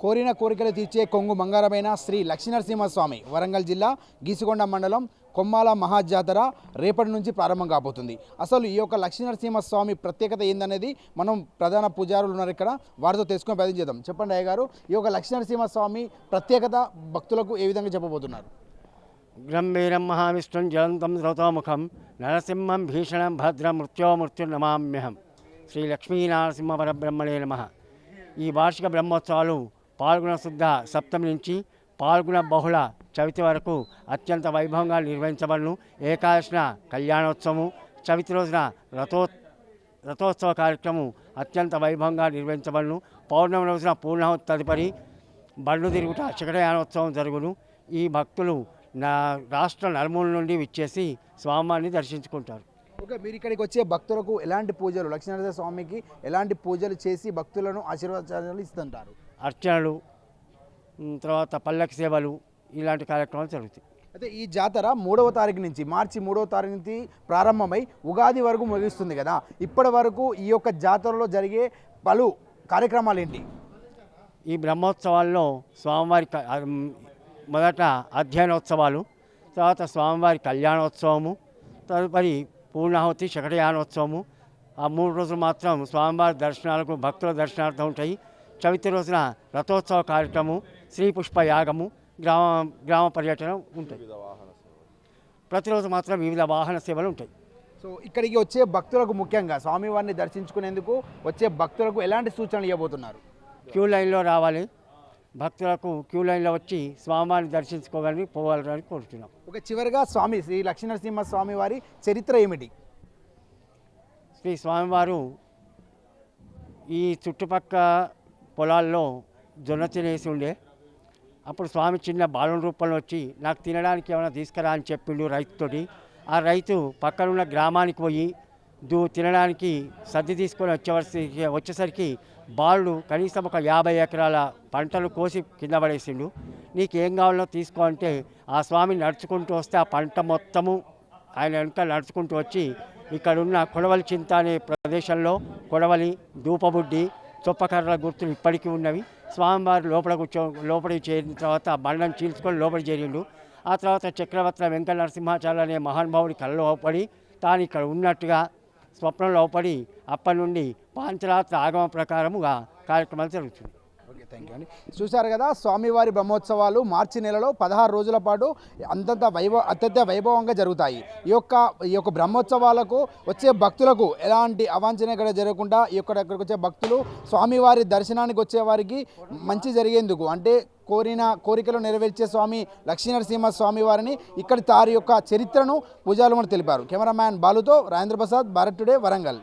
కోరిన కోరికలు తీర్చే కొంగు బంగారమైన శ్రీ లక్ష్మీనరసింహస్వామి వరంగల్ జిల్లా గీసుకొండ మండలం కొమ్మాల మహాజాతర రేపటి నుంచి ప్రారంభం కాబోతుంది. అసలు ఈ యొక్క లక్ష్మీనరసింహస్వామి ప్రత్యేకత ఏందనేది మనం ప్రధాన పూజారులు ఉన్నారు ఇక్కడ, వారితో తెలుసుకుని ప్రయత్నం చేద్దాం. చెప్పండి అయ్య గారు, ఈ యొక్క లక్ష్మీనరసింహస్వామి ప్రత్యేకత భక్తులకు ఏ విధంగా చెప్పబోతున్నారు? గంభీరం మహావిష్ణుం జ్వలంతం శ్రోతోముఖం నరసింహం భీషణం భద్రం మృత్యోర్నమామ్యహం. శ్రీ లక్ష్మీనరసింహ పరబ్రహ్మణే నమః. ఈ వార్షిక బ్రహ్మోత్సవాలు పాల్గొన శుద్ధ సప్తమి నుంచి పాల్గొన బహుళ చవితి వరకు అత్యంత వైభవంగా నిర్వహించబడును. ఏకాదశిన కళ్యాణోత్సవము, చవితి రోజున రథోత్సవ కార్యక్రమం అత్యంత వైభవంగా నిర్వహించబడును. పౌర్ణమి రోజున పూర్ణాహుతి తదుపరి బండ్లు తిరుగుట శకటయానోత్సవం జరుగును. ఈ భక్తులు రాష్ట్ర నలుమూల నుండి విచ్చేసి స్వామివారిని దర్శించుకుంటారు. ఓకే, మీరు ఇక్కడికి వచ్చే భక్తులకు ఎలాంటి పూజలు, లక్ష్మీనరసింహ స్వామికి ఎలాంటి పూజలు చేసి భక్తులను ఆశీర్వాదాలు ఇస్తుంటారు? అర్చనలు, తర్వాత పల్లకి సేవలు, ఇలాంటి కార్యక్రమాలు జరుగుతాయి. అయితే ఈ జాతర 3వ తారీఖు నుంచి, మార్చి 3వ తారీఖు నుంచి ప్రారంభమై ఉగాది వరకు ముగిస్తుంది కదా. ఇప్పటి వరకు ఈ యొక్క జాతరలో జరిగే పలు కార్యక్రమాలు ఏంటి? ఈ బ్రహ్మోత్సవాల్లో స్వామివారి మొదట అధ్యయనోత్సవాలు, తర్వాత స్వామివారి కళ్యాణోత్సవము, తదుపరి పూర్ణాహుతి శకటయానోత్సవము. ఆ 3 రోజులు మాత్రం స్వామివారి దర్శనాలకు భక్తుల దర్శనార్థం ఉంటాయి. చవితి రోజున రథోత్సవ కార్యక్రమం, శ్రీ పుష్ప యాగము, గ్రామ పర్యటన ఉంటాయి. ప్రతిరోజు మాత్రం వివిధ వాహన సేవలు ఉంటాయి. సో ఇక్కడికి వచ్చే భక్తులకు, ముఖ్యంగా స్వామివారిని దర్శించుకునేందుకు వచ్చే భక్తులకు ఎలాంటి సూచనలు ఇవ్వబోతున్నారు? క్యూ లైన్లో రావాలి. భక్తులకు క్యూ లైన్లో వచ్చి స్వామివారిని దర్శించుకోవాలని పోవాలని కోరుతున్నాం. ఒక చివరిగా స్వామి శ్రీ లక్ష్మీనరసింహ స్వామి వారి చరిత్ర ఏమిటి? శ్రీ స్వామివారు ఈ చుట్టుపక్క పొలాల్లో జొన్న తినేసి ఉండే. అప్పుడు స్వామి చిన్న బాలుని రూపంలో వచ్చి నాకు తినడానికి ఏమైనా తీసుకురా అని చెప్పిండు రైతుతోటి. ఆ రైతు పక్కనున్న గ్రామానికి పోయి తినడానికి సర్ది తీసుకొని వచ్చేసరికి బాలుడు కనీసం ఒక 50 ఎకరాల పంటలు కోసి కింద పడేసిండు. నీకేం కావాలో తీసుకో అంటే ఆ స్వామి నడుచుకుంటూ వస్తే ఆ పంట మొత్తము ఆయన వెనుక నడుచుకుంటూ వచ్చి ఇక్కడున్న కొడవలి చింత అనే ప్రదేశంలో కొడవలి, దూపబుడ్డి, చొప్పకర్ర గుర్తులు ఇప్పటికీ ఉన్నవి. స్వామివారు లోపలికి చేరిన తర్వాత బండను చీల్చుకొని లోపలికి చేరిండు. ఆ తర్వాత చక్రవర్తి వెంకట నరసింహాచార్య అనే మహానుభావుడి కళ్ళలో అవపడి తాను ఇక్కడ ఉన్నట్టుగా స్వప్నంలో అవపడి అప్పటి నుండి పాంచరాత్ర ఆగమ ప్రకారముగా కార్యక్రమాలు జరుగుతుంది. ఓకే, థ్యాంక్ యూ అండి. చూశారు కదా, స్వామివారి బ్రహ్మోత్సవాలు మార్చి నెలలో 16 రోజుల పాటు అత్యంత వైభవంగా జరుగుతాయి. ఈ యొక్క బ్రహ్మోత్సవాలకు వచ్చే భక్తులకు ఎలాంటి అవాంఛనీయ జరగకుండా ఇక్కడికి వచ్చే భక్తులు స్వామివారి దర్శనానికి వచ్చే వారికి మంచి జరిగేందుకు, అంటే కోరికలు నెరవేర్చే స్వామి లక్ష్మీనరసింహ స్వామి వారిని ఇక్కడ తారి యొక్క చరిత్రను పూజారులు తెలిపారు. కెమెరామ్యాన్ బాలుతో రాజేంద్ర ప్రసాద్, భారత్ టుడే, వరంగల్.